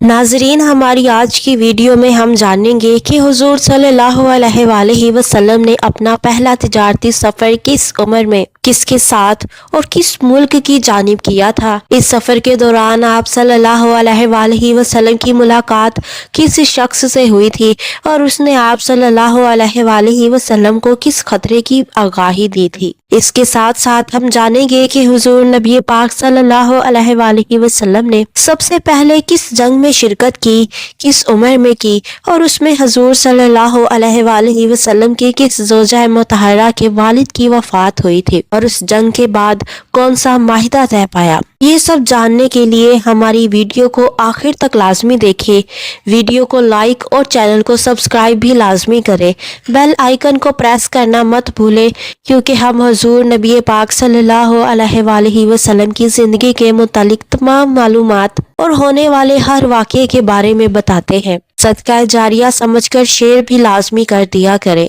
नाजरीन, हमारी आज की वीडियो में हम जानेंगे कि हुजूर सल्लल्लाहु अलैहि वसल्लम ने अपना पहला तिजारती सफ़र किस उम्र में, किसके साथ और किस मुल्क की जानिब किया था। इस सफ़र के दौरान आप सल्लल्लाहु अलैहि वसल्लम की मुलाकात किस शख्स से हुई थी और उसने आप सल्लल्लाहु अलैहि वसल्लम को किस खतरे की आगाही दी थी। इसके साथ साथ हम जानेंगे कि हुजूर नबी पाक सल्लल्लाहु अलैहि वसल्लम ने सबसे पहले किस जंग में शिरकत की, किस उम्र में की और उसमें हुजूर सल्लल्लाहु अलैहि वसल्लम के किस ज़ौजा मुतहरा के वालिद की वफात हुई थी और उस जंग के बाद कौन सा माहिदा तय पाया। ये सब जानने के लिए हमारी वीडियो को आखिर तक लाजमी देखें। वीडियो को लाइक और चैनल को सब्सक्राइब भी लाजमी करें। बेल आइकन को प्रेस करना मत भूलें, क्योंकि हम हुजूर नबी पाक सल्लल्लाहु अलैहि वसल्लम की ज़िंदगी के मुतालिक तमाम मालूमात और होने वाले हर वाक़े के बारे में बताते हैं। सदका जारिया समझकर शेयर भी लाजमी कर दिया करें।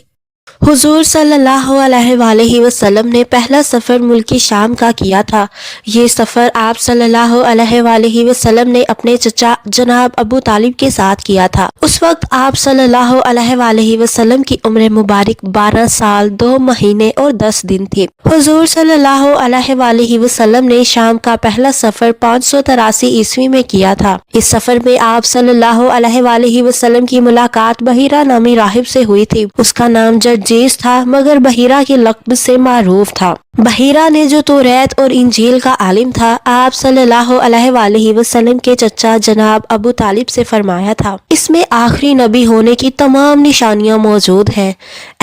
हुजूर सल्लल्लाहु अलैहि वसल्लम ने पहला सफ़र मुल्क शाम का किया था। ये सफ़र आप सल्लल्लाहु अलैहि वसल्लम ने अपने चचा जनाब अबू तालिब के साथ किया था। उस वक्त आप सल्लल्लाहु अलैहि वसल्लम की उम्र मुबारक 12 साल 2 महीने और 10 दिन थी। हुजूर सल्लल्लाहु अलैहि वसल्लम ने शाम का पहला सफ़र 583 ईस्वी में किया था। इस सफ़र में आप सल्लल्लाहु अलैहि वसल्लम की मुलाकात बहीरा नामी राहिब से हुई थी। उसका नाम जर्जीस था, मगर बहीरा के लक़्ब से मारूफ था। बहीरा ने जो तौरात और इंजील का आलिम था, आप सल्लल्लाहु अलैहि वसल्लम के चचा जनाब अबू तालिब से फरमाया था, इसमें आखिरी नबी होने की तमाम निशानियां मौजूद हैं।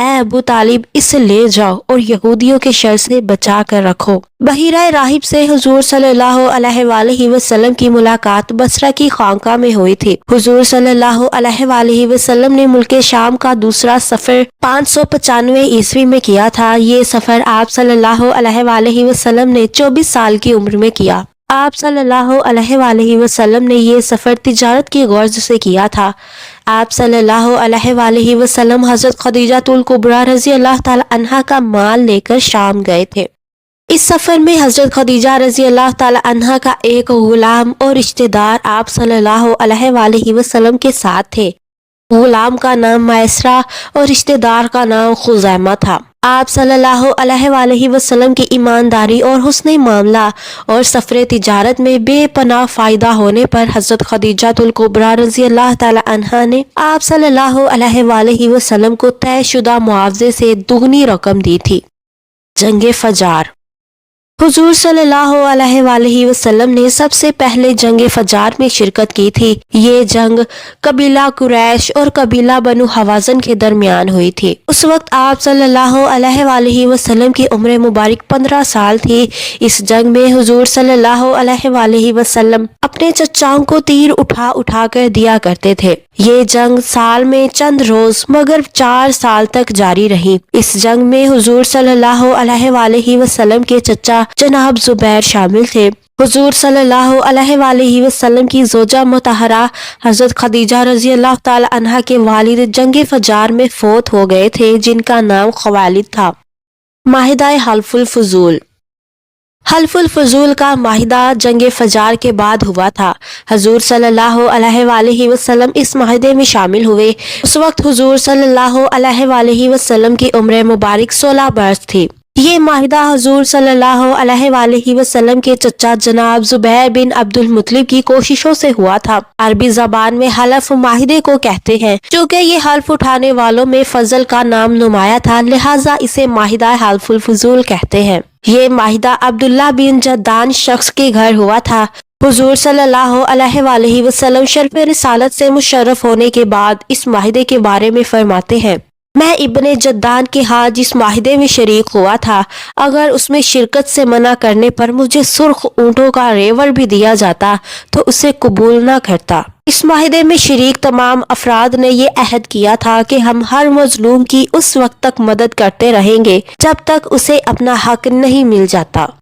ऐ अबू तालिब, इसे ले जाओ और यहूदियों के शर से बचा कर रखो। बहीरा राहिब से हुजूर सल्लल्लाहु अलैहि वसल्लम की मुलाकात बसरा की खानका में हुई थी। हुजूर सल्लल्लाहु अलैहि वसल्लम ने मुल्क शाम का दूसरा सफ़र 595 ईस्वी में किया था। ये सफ़र आप सल्लल्लाहु अलैहि वसल्लम ने 24 साल की उम्र में किया। आप सल्लल्लाहु अलैहि वसल्लम ने ये सफ़र तिजारत की गर्ज से किया था। आप सल्लल्लाहु अलैहि वसल्लम हज़रत खदीजातुल कुबरा रज़ी अल्लाह ताला अन्हा का माल लेकर शाम गए थे। इस सफ़र में हज़रत खदीजा रज़ी अल्लाह ताला अन्हा का एक गुलाम और रिश्तेदार आप सल्लल्लाहु अलैहि वसल्लम के साथ थे। गुलाम का नाम मैसरा और रिश्तेदार का नाम खुज़ैमा था। आप सल्लल्लाहु अलैहि वसल्लम की ईमानदारी और हुस्न मामला और सफ़र तिजारत में बेपनाह फ़ायदा होने पर हज़रत खदीजातुल कुबरा रज़ी अल्लाह ताला अन्हा ने आप सल्लल्लाहु अलैहि वसल्लम को तयशुदा मुआवजे से दुगनी रकम दी थी। जंग फजार। हुजूर सल्लल्लाहु अलैहि वसल्लम ने सबसे पहले जंग फजार में शिरकत की थी। ये जंग कबीला कुरैश और कबीला बनु हवाज़न के दरमियान हुई थी। उस वक्त आप सल्लल्लाहु अलैहि वसल्लम की उम्र मुबारक 15 साल थी। इस जंग में हुजूर सल्लल्लाहु अलैहि वसल्लम अपने चचाओं को तीर उठा उठा कर दिया करते थे। ये जंग साल में चंद रोज मगर 4 साल तक जारी रही। इस जंग में हुजूर सल्लल्लाहु अलैहि वसल्लम के चचा जनाब जुबैर शामिल थे। हुजूर सल्लल्लाहु अलैहि वसल्लम की ज़ौजा मुतहरा हज़रत खदीजा रज़ी अल्लाह ताला अन्हा के वालिद जंग फजार में फौत हो गए थे, जिनका नाम खवालिद था। माहिदा हल्फुल फुजूल। हल्फुल फजूल का माहिदा जंग फजार के बाद हुआ था। हुजूर सल्लल्लाहु अलैहि वसल्लम इस माहिदे में शामिल हुए। उस वक्त हुजूर सल्लल्लाहु अलैहि वसल्लम की उम्र मुबारक 16 बरस थी। ये माहिदा हुजूर सल्लल्लाहु अलैहि वसल्लम के चचा जनाब जुबैर बिन अब्दुल मुत्तलिब की कोशिशों से हुआ था। अरबी ज़बान में हल्फ माहिदे को कहते हैं। चूँकि ये हल्फ उठाने वालों में फजल का नाम नुमाया था, लिहाजा इसे माहिदा हल्फुल फजूल कहते हैं। ये माहिदा अब्दुल्ला बिन जद्दान शख्स के घर हुआ था। हुजूर सल्लल्लाहु अलैहि वसल्लम शर्फ़ रिसालत से मुशर्रफ होने के बाद इस माहिदे के बारे में फरमाते हैं, मैं इब्ने जद्दान के हाथ जिस माहिदे में शरीक हुआ था, अगर उसमें शिरकत से मना करने पर मुझे सुर्ख ऊँटों का रेवड़ भी दिया जाता तो उसे कबूल न करता। इस माहिदे में शरीक तमाम अफराद ने ये अहद किया था कि हम हर मजलूम की उस वक्त तक मदद करते रहेंगे जब तक उसे अपना हक नहीं मिल जाता।